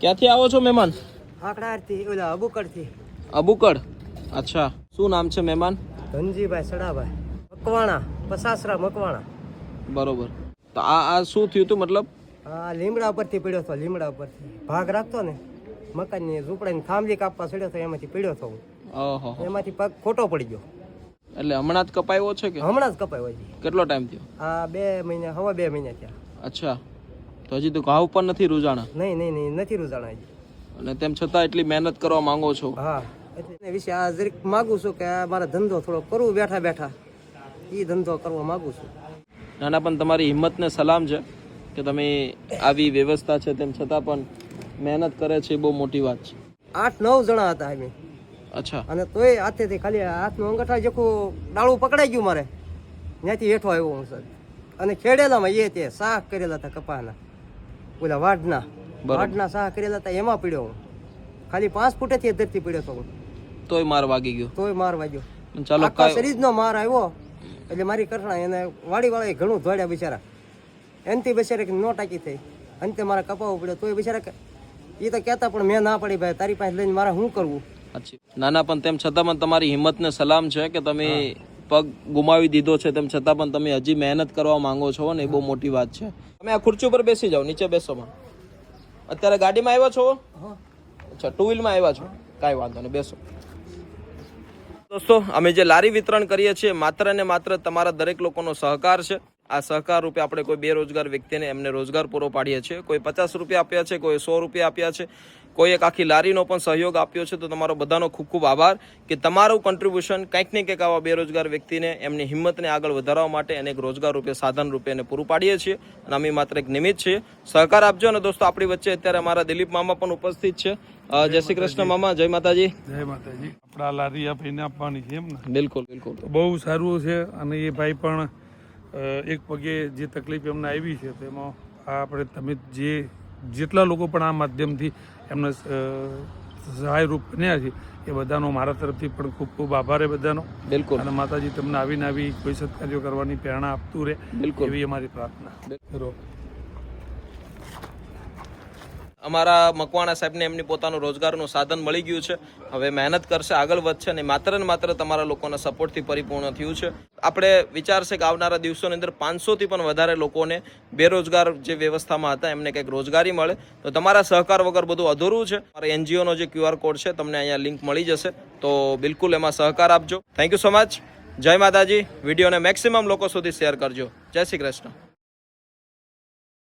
ક્યાંથી આવો છો મહેમાન? આકડાથી ઓલા અબુકડથી. અબુકડ, અચ્છા. શું નામ છે મહેમાન? ધનજીભાઈ સડાભાઈ મકવાણા, પસાસરા મકવાણા. બરોબર. તો આ શું થયું હતું? મતલબ આ લીમડા ઉપરથી પડ્યો હતો. લીમડા ઉપરથી ભાગ રાખતો ને મકાનની ઝૂંપડાની થાંભલી કાપવા ચડ્યો હતો, એમાંથી પડ્યો હતો. ઓહો. એમાંથી પગ ખોટો પડી ગયો. એટલે હમણાં જ કપાયો છે કે હમણાં જ કપાયો હજી? કેટલો ટાઈમ થયો? આ 2 મહિના, હવા 2 મહિના થયા. અચ્છા. તો હજી તો ઘાવ પણ નથી રૂજાણા? નહીં નથી રૂજાણા હજી. અને તેમ છતાં એટલી મહેનત કરવા માંગો છો? હા, એટલે વિશે આ જરીક માગું છું કે આ મારા ધંધો થોડો કરવું બેઠા બેઠા, એ ધંધો કરવા માગું છું. નાના પણ તમારી હિંમતને સલામ છે કે તમે આવી વ્યવસ્થા છે તેમ છતાં પણ મહેનત કરે છે, એ બહુ મોટી વાત છે. 8-9 જણા હતા અમે. અચ્છા. અને તોય હાથેથી ખાલી હાથનું અંગઠા જેખું ડાળું પકડાઈ ગયું મારે, ત્યાંથી હેઠો આવ્યો હું સર. અને ખેડેલામાં તે શાક કરેલા હતા કપાના, ઓલા વાડના શાક કરેલા હતા, એમાં પડ્યો હું. ખાલી 5 ફૂટેથી ધરતી પડ્યો હતો હું. તોય માર વાગી ગયો? તોય માર વાગ્યો. ચાલો, આખા શરીરનો માર આવ્યો. એટલે મારી કરણા એને વાડીવાળાએ ઘણું ધોડ્યા બિચારા. એનથી બિચારા નો ટાંકી થઈ, અંતે મારા કપાવવું પડ્યો. તોય બિચારા એ તો કહેતા, પણ મેં ના પડી, ભાઈ તારી પાસે લઈને મારે શું કરવું. નાના પણ તેમ છતાં પણ તમારી હિંમતને સલામ છે કે તમે પગ ગુમાવી દીધો છે, તેમ છતાં પણ તમે હજી મહેનત કરવા માંગો છો ને, એ બહુ મોટી વાત છે. તમે આ ખુરચી ઉપર બેસી જાઓ, નીચે બેસો. અત્યારે ગાડીમાં આવ્યા છો? અચ્છા, 2 વ્હીલમાં આવ્યા છો? કાંઈ વાંધો નહીં, બેસો. દોસ્તો, અમે જે લારી વિતરણ કરીએ છીએ માત્ર ને માત્ર તમારા દરેક લોકોનો સહકાર છે. આ સહકાર રૂપે આપણે કોઈ બેરોજગાર વ્યક્તિને એમને રોજગાર પૂરો પાડીએ છીએ. કોઈ 50 રૂપિયા આપ્યા છે, કોઈ 100 રૂપિયા આપ્યા છે, કોઈ એક આખી લારીનો પણ સહયોગ આપ્યો છે. તો તમારો બધાનો ખૂબ ખૂબ આભાર કે તમારું કન્ટ્રીબ્યુશન કંઈક ને કંઈક આવા બેરોજગાર વ્યક્તિને એમની હિંમતને આગળ વધારવા માટે અને એક રોજગાર રૂપે, સાધન રૂપે એને પૂરું પાડીએ છીએ. અને અમે માત્ર એક નિમિત્ત છીએ. સહકાર આપજો. અને દોસ્તો, આપણી વચ્ચે અત્યારે અમારા દિલીપ મામા પણ ઉપસ્થિત છે. જય શ્રી કૃષ્ણ મામા. જય માતાજી. જય માતાજી. આપણા લારી આ ભાઈને આપવાની છે એમ ને? બિલકુલ. બહુ સારું છે. અને એ ભાઈ પણ એક પગે જે તકલીફ એમને આવી છે તેમાં આપણે તમે જેટલા લોકો પણ આ માધ્યમથી એમને સહાયરૂપ બન્યા છે એ બધાનો મારા તરફથી પણ ખૂબ ખૂબ આભાર એ બધાનો. બિલકુલ. અને માતાજી તમને આવીને આવી કોઈ સત્કાર્યો કરવાની પ્રેરણા આપતું રહે, બિલકુલ, એવી અમારી પ્રાર્થના. અમારા મકવાણા સાહેબને એમની પોતાનું રોજગારનું સાધન મળી ગયું છે. હવે મહેનત કરશે, આગળ વધશે અને માત્ર ને માત્ર તમારા લોકોના સપોર્ટથી પરિપૂર્ણ થયું છે. આપણે વિચારશે કે આવનારા દિવસોની અંદર 500થી પણ વધારે લોકોને બેરોજગાર જે વ્યવસ્થામાં હતા એમને કંઈક રોજગારી મળે. તો તમારા સહકાર વગર બધું અધૂરું છે. મારા એનજીઓનો જે QR કોડ છે તમને અહીંયા લિંક મળી જશે, તો બિલકુલ એમાં સહકાર આપજો. Thank you so much. જય માતાજી. વિડીયોને મેક્સિમમ લોકો સુધી શેર કરજો. જય શ્રી કૃષ્ણ.